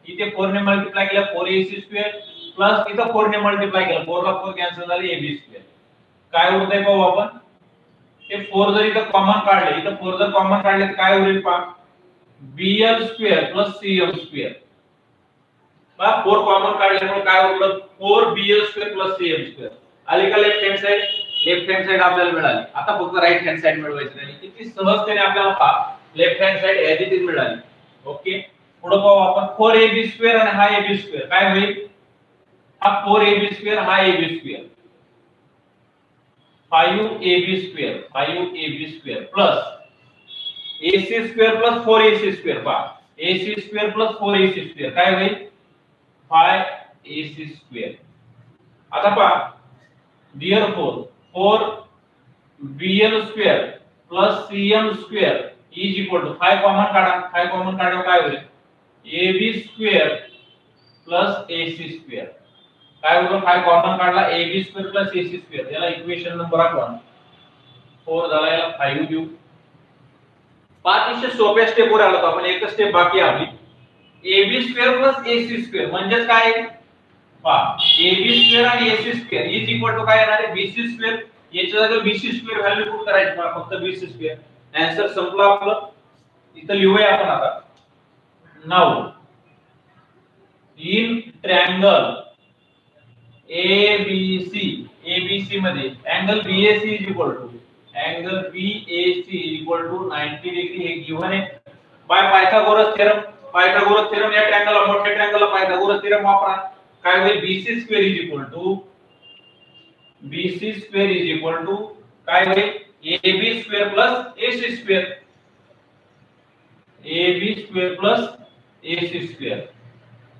A: इथे 4 ने मल्टिप्लाय केल्या 4ac स्क्वेअर प्लस इथे 4 ने मल्टिप्लाय केलं 4 ला 4 कॅन्सल झाले ab स्क्वेअर काय उरतंय पाहू आपण ते 4 जर इथे कॉमन काढले इथे 4 जर कॉमन काढले तर काय होईल पहा bl square plus cm square पहा 4 कॉमन काढल्यामुळे काय उरलं 4bl square plus cm square आले का लेफ्ट हँड साइड आपल्याला मिळाली आता फक्त राइट हँड साइड मिळवायची नाही किती सहजतेने आपल्याला पहा left hand side as it is मिळाली ओके पुढे पाहू आपण 4ab स्क्वेअर आणि हा ab स्क्वेअर काय होईल हा 4ab स्क्वेअर हा ab square 5ab square plus ac square plus 4ac square पहा ac square plus 4ac square काय होईल 5ac स्क्वेअर आता पहा therefore 4bl square plus cm square is equal to 5 common काढा काय होईल ab square plus ac square काय होतं 5 कॉमन काढला ab square plus ac square याला इक्वेशन नंबर आपण 4 झाला याला 5 देऊ 5 सोप्या स्टेप वर आलो आपण एक स्टेप बाकी आपली ab square plus ac square म्हणजे काय पहा ab स्क्वेअर आणि ac square is equal to काय येणार आहे bc स्क्वेअर याच्या जागी bc स्क्वेअर व्हॅल्यू पुट करायची मला फक्त bc स्क्वेअर आन्सर संपला आपलं इथं लिहूया आपण आता नाउ इन ट्रायंगल ABC मध्ये angle BAC is equal to 90 degree हे गिव्हन आहे बाय पायथागोरस थेरम या ट्रायंगलला मोठ्या ट्रायंगलला पायथागोरस थेरम वापरा काय होईल BC square is equal to काय होईल AB square plus AC square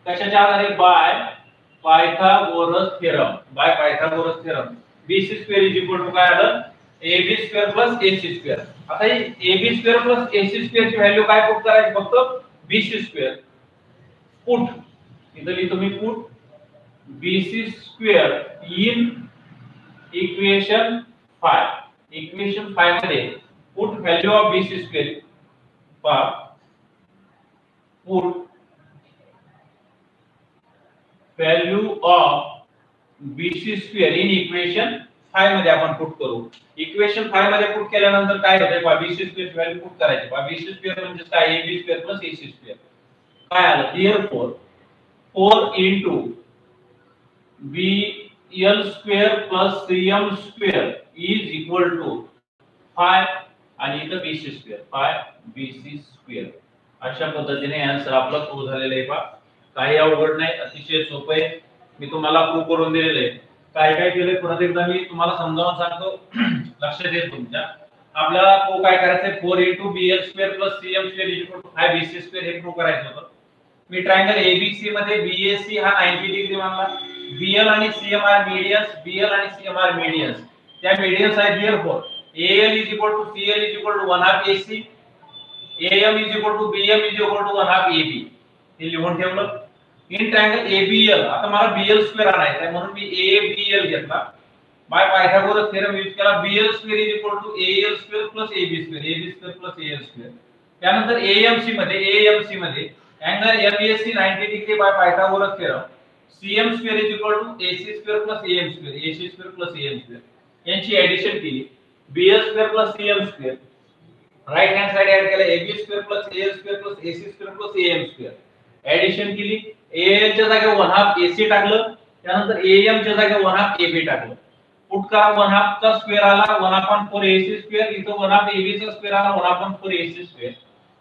A: कशाच्या आधारे by Pythagoras theorem BC square is equal to काय आलं AB square plus AC square आता ही AB square plus AC square ची व्हॅल्यू काय पुट करायची फक्त BC स्क्वेअर पुट इथं लिहितो मी put BC square in equation 5 मध्ये put value of BC square पहा put value of BC square in equation 5 मध्ये आपण पुट करू इक्वेशन 5 मध्ये पुट केल्यानंतर काय होते पहा BC स्क्वेअर व्हॅल्यू पुट करायची पहा BC स्क्वेअर म्हणजे काय AB square plus AC square काय आलं therefore 4 into BL square plus CM square is equal to 5 आणि इथं BC स्क्वेअर 5BC स्क्वेअर अशा पद्धतीने आन्सर आपला प्रूव्ह झालेला आहे पहा काही अवघड नाही अतिशय सोपं आहे मी तुम्हाला प्रूव्ह करून दिलेलं आहे काय केले परत एकदा मी तुम्हाला समजावून सांगतो लक्षात येईल तुमच्या आपल्याला तो काय करायचंय 4 into BL square plus CM square is equal to 5BC square हे प्रूव्ह करायचं होतं मी ट्रायंगल ABC मध्ये BAC हा 90 डिग्री मानला BL आणि CM आर मीडियन्स त्या मीडियन्स आहेत therefore AL is equal to CL is equal to 1/2 AC AM is equal to BM is equal to 1/2 AB हे लिहून ठेवलं इन ट्रायंगल ABL आता मला BL स्क्वेअर आणायचा आहे म्हणून मी ABL घेतला बाय पायथागोरस थेरम यूज केला BL square is equal to AL square plus AB square plus AL square. त्यानंतर AMC मध्ये angle MAC 90 degree by Pythagoras theorem CM square is equal to AC square plus AM square AC square plus AM square यांची addition केली BL square plus CM square right hand side add केला AB square plus AL square plus AC square plus AM square addition केली AL च्या जागी 1/2 AC टाकलं त्यानंतर AM च्या जागी 1/2 AB टाकलं पुट करा 1/2 चा स्क्वेअर आला 1/4 AC स्क्वेअर इथं 1/2 AB चा स्क्वेअर आला 1/4 AC स्क्वेअर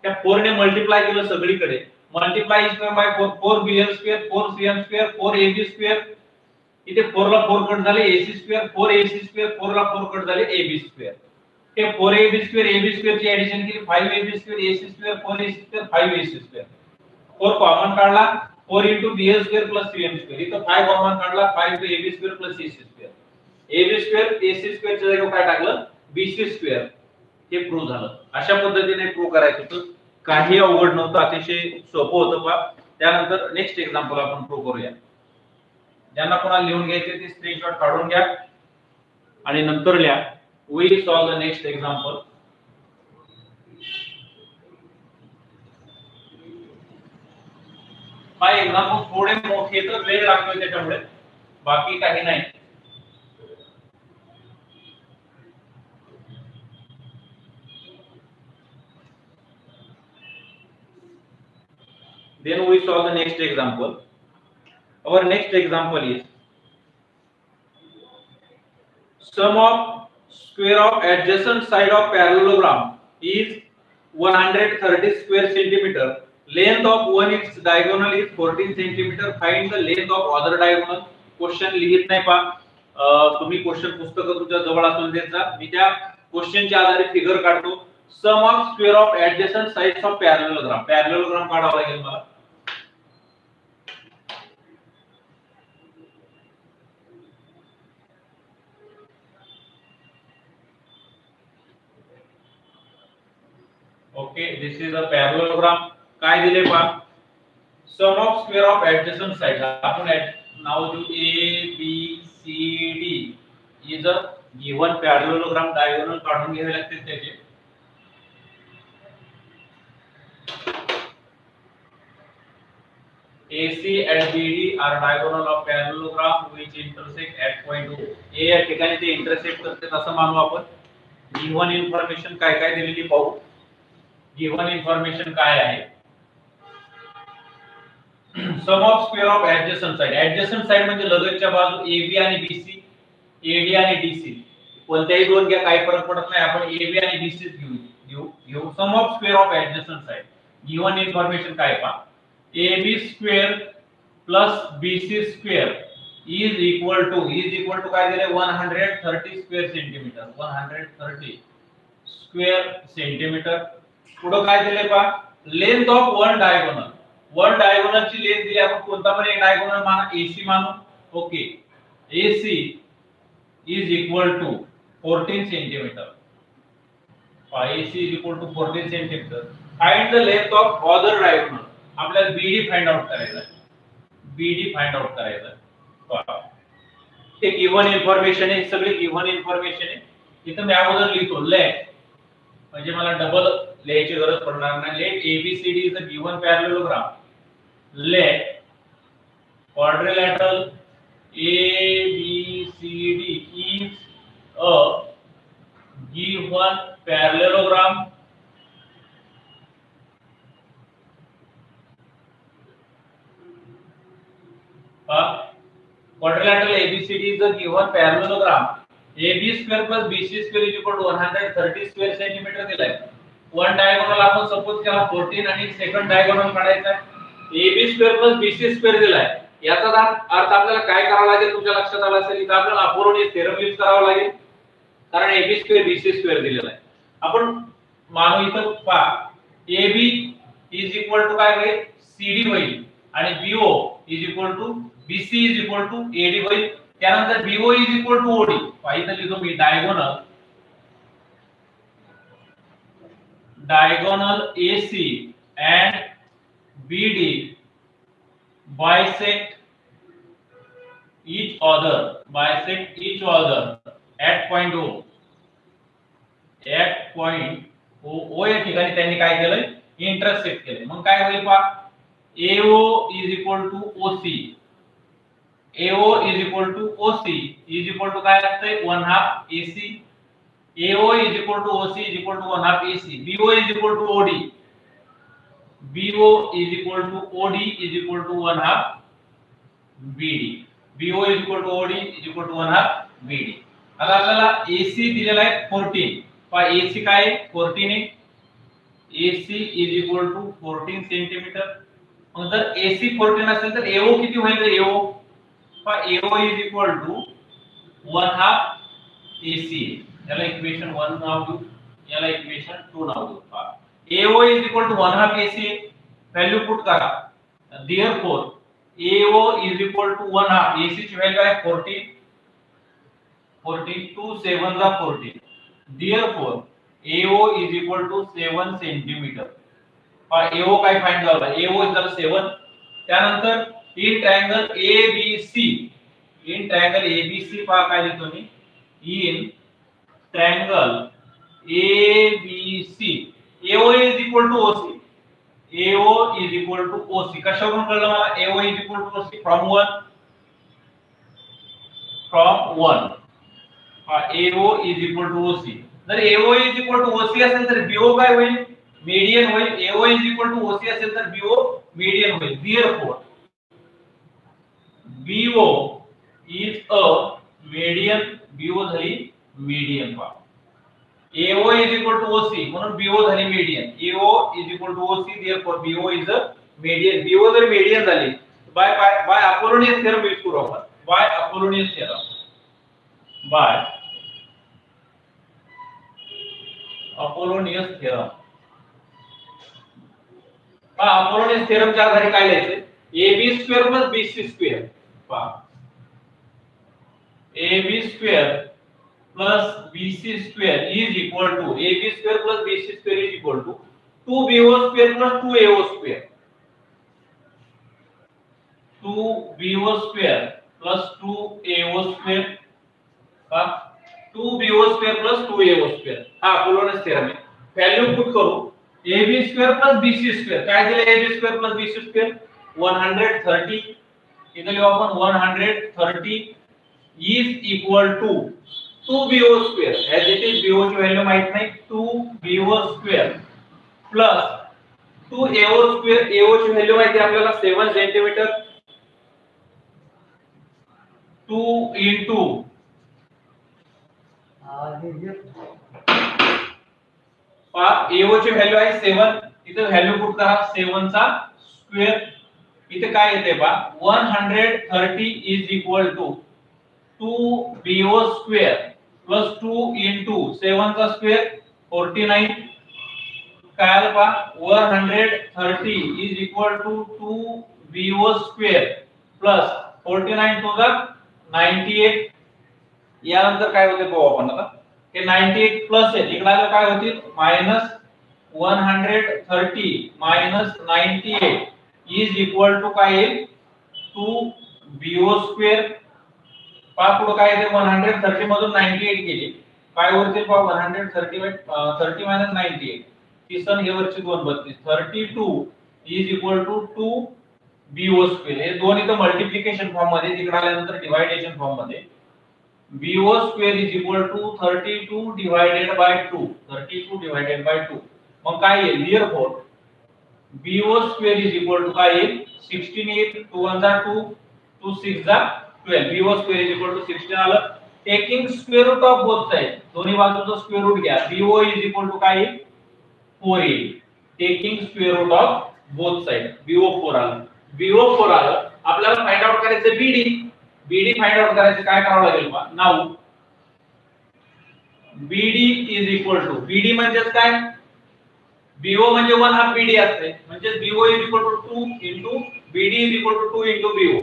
A: त्या 4 ने मल्टिप्लाय केलं सगळीकडे multiply square by 4 BL square 4 CM square 4 AB square इथे 4 ला 4 कट झाले AC स्क्वेअर 4 AC स्क्वेअर 4 ला 4 कट झाले AB स्क्वेअर ते 4 AB स्क्वेअर AB स्क्वेअर ची एडिशन केली 5 AB square AC square 4 AC square 5 AC square 4 common काढला 4 into BL square plus CM square इथं 5 कॉमन काढला 5 into AB square plus AC square AB square AC square च्या जागी काय टाकलं BC square हे प्रूव्ह झालं अशा पद्धतीने प्रूव्ह करायचं होतं काही अवघड नव्हतं अतिशय सोपं होतं पहा त्यानंतर नेक्स्ट एक्झाम्पल आपण प्रूव्ह करूया ज्यांना कोणाला लिहून घ्यायचे ते स्क्रीनशॉट काढून घ्या आणि नंतर लिहा we solve the next example हा एक्झाम्पल थोडे मोठे तर वेळ लागतोय त्याच्यामुळे बाकी काही नाही then we solve the next example. Our next example is sum of square of adjacent side of parallelogram is 130 square centimeter. Length of one its diagonal is 14 centimeter. Find the length of other diagonal. Question लिहित नाही पा तुम्ही question पुस्तक तुमच्या जवळ असून द्यायचा मी त्या क्वेश्चनच्या आधारे फिगर काढतो sum of square of adjacent sides of parallelogram काढावा लागेल मला Okay, this is a parallelogram. काय दिले पहा sum of square of adjacent sides. आपण नाव देऊ A B C D is a given parallelogram. Diagonal काढून घ्यावे लागतील त्याचे. AC and BD are diagonal of parallelogram which intersect at point O. A या ठिकाणी ते इंटरसेक्ट करते असं मानू आपण. Given information काय काय दिलेली पाहू. Given information काय आहे sum of square of adjacent side म्हणजे लगतच्या बाजू AB आणि BC AD आणि DC कोणत्याही दोन घ्या काही फरक पडत नाही आपण AB आणि BC घेऊ sum of square of adjacent side given information काय पहा AB square plus BC square is equal to काय दिले 130 square centimeter 130 square centimeter पुढे काय दिले पहा लेंथ ऑफ वन डायगोनल ची लेंथ दिली आपण कोणता पण एक डायगोनल माना AC मानू okay AC is equal to 14 centimeter AC is equal to 14 centimeter find the length of other diagonal आपल्याला BD फाइंड आउट करायचा आहे ते गिवन इन्फॉर्मेशन आहे सगळी गिवन इन्फॉर्मेशन आहे इथं मी अगोदर लिहितो लेट म्हणजे मला डबल लिहायची गरज पडणार नाही let ABCD is a given parallelogram let quadrilateral ABCD is a given parallelogram quadrilateral ABCD is a given parallelogram AB square plus BC square is equal to 130 square centimeter दिलाय one diagonal आपण suppose केला 14 आणि second diagonal काढायचा आहे AB square plus BC square दिलाय याचा अर्थ आपल्याला काय करावं लागेल तुमच्या लक्षात आलं असेल इथं आपल्याला अपोलोनियस थेरम यूज करावा लागेल कारण AB square BC square दिलेला आहे आपण मानू इथं पहा AB is equal to काय होईल CD होईल आणि BO is equal to BC is equal to AD होईल त्यानंतर BO is equal to OD पाहिजे लिहितो मी diagonal AC and BD bisect each other, bisect each other at point O. at point O या ठिकाणी त्यांनी काय केलंय, इंटरसेक्ट केले. मग काय होईल पहा, AO is equal to OC. AO is equal to OC is equal to काय असतंय 1/2 AC. AO is equal to OC is equal to 1/2 AC. BO is equal to OD. BO is equal to OD is equal to 1/2 BD. BO is equal to OD is equal to 1/2 BD. आता आपल्याला AC दिलेला आहे 14. पहा AC काय आहे 14 आहे. AC is equal to 14 centimetre. मग जर AC 14 असेल तर AO किती होईल रे AO? पहा AO is equal to 1/2 AC. याला इक्वेशन 1 नाव देऊ, याला इक्वेशन 2 नाव देऊ. पहा AO is equal to 1/2 AC. Value put करा. Therefore AO is equal to 1/2. AC ची व्हॅल्यू आहे 14. 2 7 ला 14. Therefore AO is equal to 7 centimetre. पहा AO काय फाइंड झाला, AO इज 7. त्यानंतर in triangle ABC, in triangle ABC पहा काय लिहितो मी, in triangle ABC AO is equal to OC. AO is equal to OC. कशावरून कळलं मला AO is equal to OC? from 1. AO is equal to OC. जर AO is equal to OC असेल तर BO काय होईल, मीडियन होईल. AO is equal to OC असेल तर BO मीडियन होईल. Therefore BO is a median. BO झाली मीडियन. पहा AO is equal to OC म्हणून BO झाली median. AO is equal to OC, therefore BO is a median. BO जर median झाली by Apollonius theorem use करू आपण. By Apollonius theorem, by Apollonius theorem. पहा Apollonius थेरमच्या आधारे काय लिहायचं, AB square plus BC square. पहा AB square plus BC square is equal to AB square plus BC square is equal to 2BO square plus 2AO square. 2BO square plus 2AO square. 2BO square plus 2AO square. हा Apollonius theorem आहे. Value put करू. AB square plus BC square काय दिले, AB square plus BC square 130. इथे लिहू आपण 130 is equal to 2BO square. as it is BO ची value माहित नाही. 2BO square plus 2AO square. AO ची व्हॅल्यू माहिती आपल्याला 7 सेंटीमीटर. 2 into AO ची व्हॅल्यू आहे 7. इथे व्हॅल्यू पुट करा 7 चा स्क्वेअर. इथे काय येते पहा 130 is equal to 2BO square plus 2 into 7 चा स्क्वेअर 49. काय आलं पहा 130 is equal to 2BO square plus 49 to the 98. यानंतर काय होते पाहू आपण आता. हे 98 प्लस आहे, इकडे आलं काय होतील minus 130 minus 98 is equal to काय येईल 2BO square. पहा पुढे काय येते 130 मधून 98 गेली काय वरती पहा 130 minus 98 तीसन हे वरची 2 32 32 is equal to 2BO square. हे दोन इथे मल्टिप्लिकेशन फॉर्म मध्ये, तिकडे आल्यानंतर डिवायडेशन फॉर्म मध्ये. BO square is equal to 32 divided by 2. 32 divided by 2. मग काय येईल therefore BO square is equal to काय येईल 16 येईल. 2 1 जा 2 2 6 जा 12. BO square is equal to 16 आलं. Taking square root of both side, दोन्ही बाजूचं स्क्वेअर रूट घ्या. BO is equal to काय येईल 4 येईल. Taking square root of both side BO 4 आलं. BO 4 आलं. आपल्याला फाइंड आउट करायचं BD फाइंड आउट करायचं काय करावं लागेल पहा. Now BD is equal to BD म्हणजे काय BO म्हणजे 1/2 BD असते, म्हणजे BO is equal to 2 into BD is equal to 2 into BO.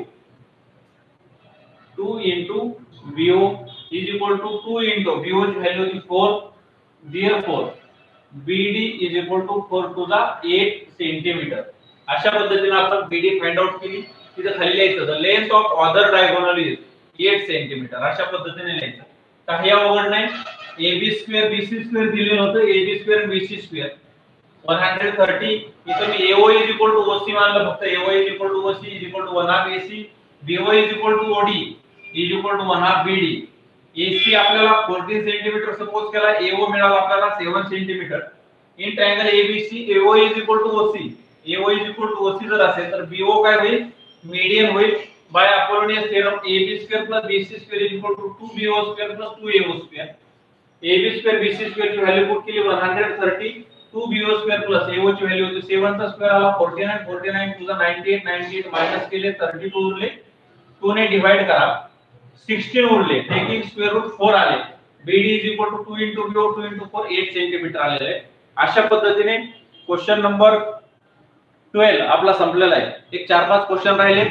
A: 2 into BO is equal to 2 into BO ची व्हॅल्यू होती 4. therefore BD is equal to 4 to the 8 centimetre. अशा पद्धतीने आपण BD फाइंड आउट केली. तिथे खाली लिहायचं the length of other diagonal is 8 centimetre अशा पद्धतीने लिहायचं. काही अवघड नाही. AB स्क्वेअर BC स्क्वेअर दिलेलं होतं. AB square BC square 130. इथं मी AO is equal to OC मानलं फक्त. AO is equal to OC is equal to 1 half AC. BO is equal to OD is equal to 1 half BD. AC आपल्याला 14 centimetre suppose केला. AO मिळाला आपल्याला 7 centimetre. In triangle ABC AO is equal to OC. AO is equal to OC जर असेल तर BO काय होईल? Median होईल. By Apollonius theorem AB square plus BC square is equal to 2BO square plus 2AO square. AB square BC square ची value put केली 130. 2BO square plus AO ची value होती 7 चा स्क्वेअर आला 49. 49 टू द 98. 98 मायनस केले 32 उरले. 2 ने divide करा 16 उरले. टेकिंग स्क्वेअर रूट 4 आले. BD is equal to 2 into BO 2 into 4 8 centimetre आलेले आहे. अशा पद्धतीने क्वेश्चन नंबर 12 आपला संपलेला आहे. एक 4-5 क्वेश्चन राहिले.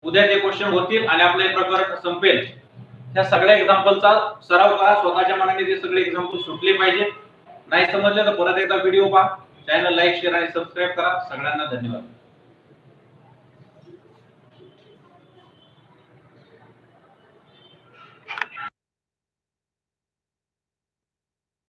A: उद्या ते क्वेश्चन होतील आणि आपलं हे प्रकरण संपेल. त्या सगळ्या एक्झाम्पलचा सराव करा. स्वतःच्या मनाने ते सगळे एक्झाम्पल सुटले पाहिजे. नाही समजलं तर परत एकदा व्हिडिओ पहा. चॅनल लाईक शेअर आणि सबस्क्राइब करा. सगळ्यांना धन्यवाद.